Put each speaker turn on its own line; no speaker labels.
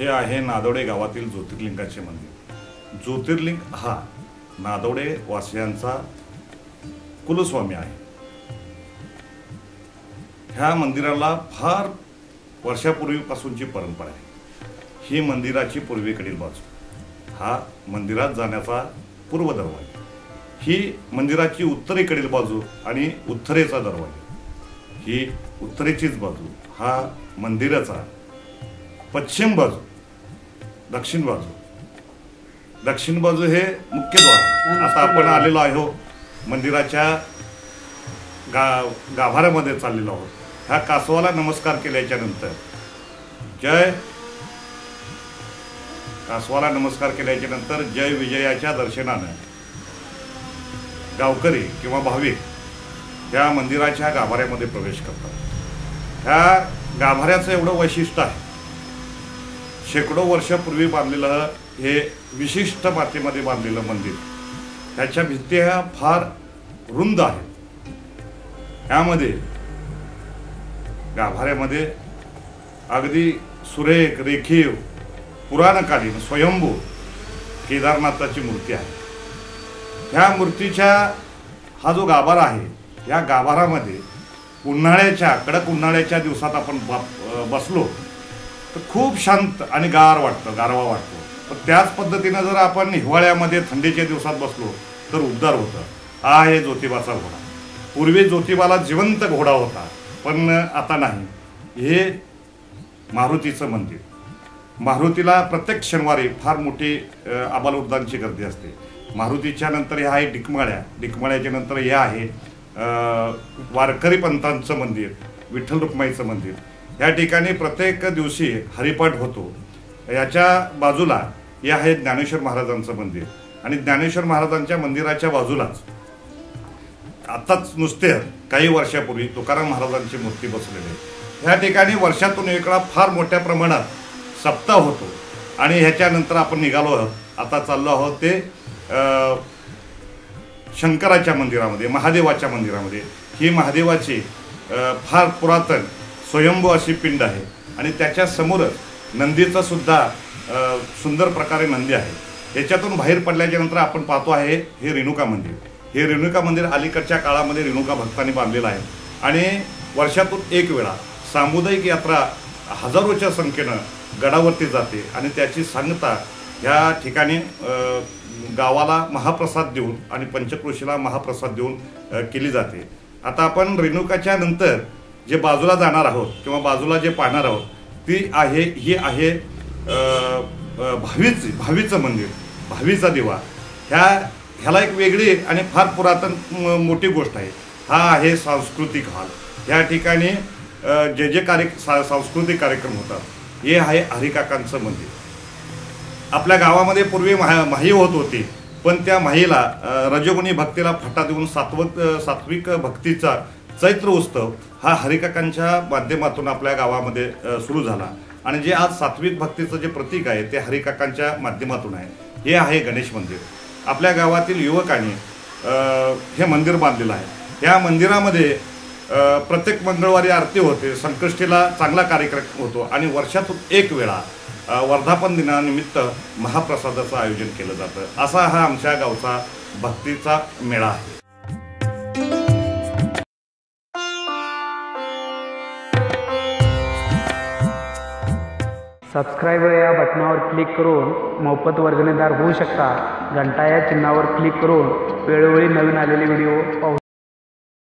हे आहे नादवडे गावातील ज्योतिर्लिंगाचे मंदिर। ज्योतिर्लिंग हा नादवडे वासियांचा कुलस्वामी आहे। ह्या मंदिराला फार वर्षापूर्वीपासूनची परंपरा आहे। ही मंदिराची पूर्वेकडील बाजू, हा मंदिरात जाण्याचा पूर्व दरवाजा, ही मंदिराची उत्तरेकडील बाजू आणि उत्तरेचा दरवाजा, ही उत्तरेचीच बाजू, हा मंदिराचा पश्चिम बाजू, दक्षिण बाजू हे मुख्य द्वार। आता आपण आलेलो आहोत मंदिराच्या गाभाऱ्यामध्ये चाललेलो आहोत। ह्या कासवाला नमस्कार केल्याच्या नंतर कासवाला नमस्कार केल्याच्या नंतर जय विजयाच्या दर्शनानं गावकरी किंवा भाविक ह्या मंदिराच्या गाभाऱ्यामध्ये प्रवेश करतात। ह्या गाभाऱ्याचं एवढं वैशिष्ट्य आहे, शेकडो वर्षापूर्वी बांधलेलं हे विशिष्ट मातीमध्ये बांधलेलं मंदिर, त्याच्या भिंती ह्या फार रुंद आहेत। यामध्ये गाभाऱ्यामध्ये अगदी सुरेख रेखीव पुराणकालीन स्वयंभू केदारनाथाची मूर्ती आहे। ह्या मूर्तीच्या हा जो गाभारा आहे, या गाभारामध्ये कडक उन्हाळ्याच्या दिवसात आपण बसलो तर खूप शांत आणि गारवा वाटतो। पण त्याच पद्धतीनं जर आपण हिवाळ्यामध्ये थंडीच्या दिवसात बसलो तर उबदार होतं। हा आहे ज्योतिबाचा घोडा। पूर्वी ज्योतिबाला जिवंत घोडा होता, पण आता नाही। हे मारुतीचं मंदिर, मारुतीला प्रत्येक शनिवारी फार मोठी आबालवृद्धांची गर्दी असते। मारुतीच्या नंतर हे आहे डिकमाळ्याच्या नंतर हे आहे वारकरी पंथांचं मंदिर, विठ्ठल रुक्माईचं मंदिर। या ठिकाणी प्रत्येक दिवशी हरिपाठ होतो। याच्या बाजूला हे आहे ज्ञानेश्वर महाराजांचं मंदिर, आणि ज्ञानेश्वर महाराजांच्या मंदिराच्या बाजूलाच आताच नुसते काही वर्षापूर्वी तुकाराम महाराजांची मूर्ती बसलेली आहे। ह्या ठिकाणी वर्षातून एक वेळा फार मोठ्या प्रमाणात सप्ताह होतो, आणि ह्याच्यानंतर आपण निघालो आहोत, आता चाललो आहोत ते शंकराच्या मंदिरामध्ये, महादेवाच्या मंदिरामध्ये। ही महादेवाची फार पुरातन स्वयंभू अशी पिंड आहे, आणि त्याच्या समोरच नंदीचं सुद्धा सुंदर प्रकारे नंदी आहे। याच्यातून बाहेर पडल्याच्या नंतर आपण पाहतो आहे हे रेणुका मंदिर। हे रेणुका मंदिर अलीकडच्या काळामध्ये रेणुका भक्तांनी बांधलेलं आहे, आणि वर्षातून एक वेळा सामुदायिक यात्रा हजारोच्या संख्येनं गडावरती जाते, आणि त्याची सांगता ह्या ठिकाणी गावाला महाप्रसाद देऊन आणि पंचक्रोशीला महाप्रसाद देऊन केली जाते। आता आपण रेणुकाच्या नंतर जे बाजूला जाणार आहोत किंवा बाजूला जे पाहणार आहोत ही आहे भावीचं मंदिर, भावीचा दिवा। ह्याला एक वेगळी आणि फार पुरातन मोठी गोष्ट आहे। हा आहे सांस्कृतिक हॉल। ह्या ठिकाणी जे सांस्कृतिक कार्यक्रम होतात, हे आहे हरिकाकांचं मंदिर। आपल्या गावामध्ये पूर्वी माही होत होती, पण त्या माहीला रजोगुणी भक्तीला फटा देऊन सात्विक भक्तीचा चैत्र उत्सव हा हरिकाकांच्या माध्यमातून आपल्या गावामध्ये सुरू झाला, आणि जे आज सात्विक भक्तीचं जे प्रतीक आहे ते हरिकाकांच्या माध्यमातून आहे। हे आहे गणेश मंदिर। आपल्या गावातील युवकांनी हे मंदिर बांधलेलं आहे। या मंदिरामध्ये प्रत्येक मंगळवारी आरती होते, संकष्टीला चांगला कार्यक्रम होतो, आणि वर्षातून एक वेळा वर्धापन दिनानिमित्त महाप्रसादाचं आयोजन केलं जातं। असा हा आमच्या गावचा भक्तीचा मेळा आहे।
सबस्क्राईबर या बटनावर क्लिक करून मोफत वर्गणीदार होऊ शकता। घंटा या चिन्हावर क्लिक करून वेळोवेळी नवीन आलेले व्हिडिओ पाहू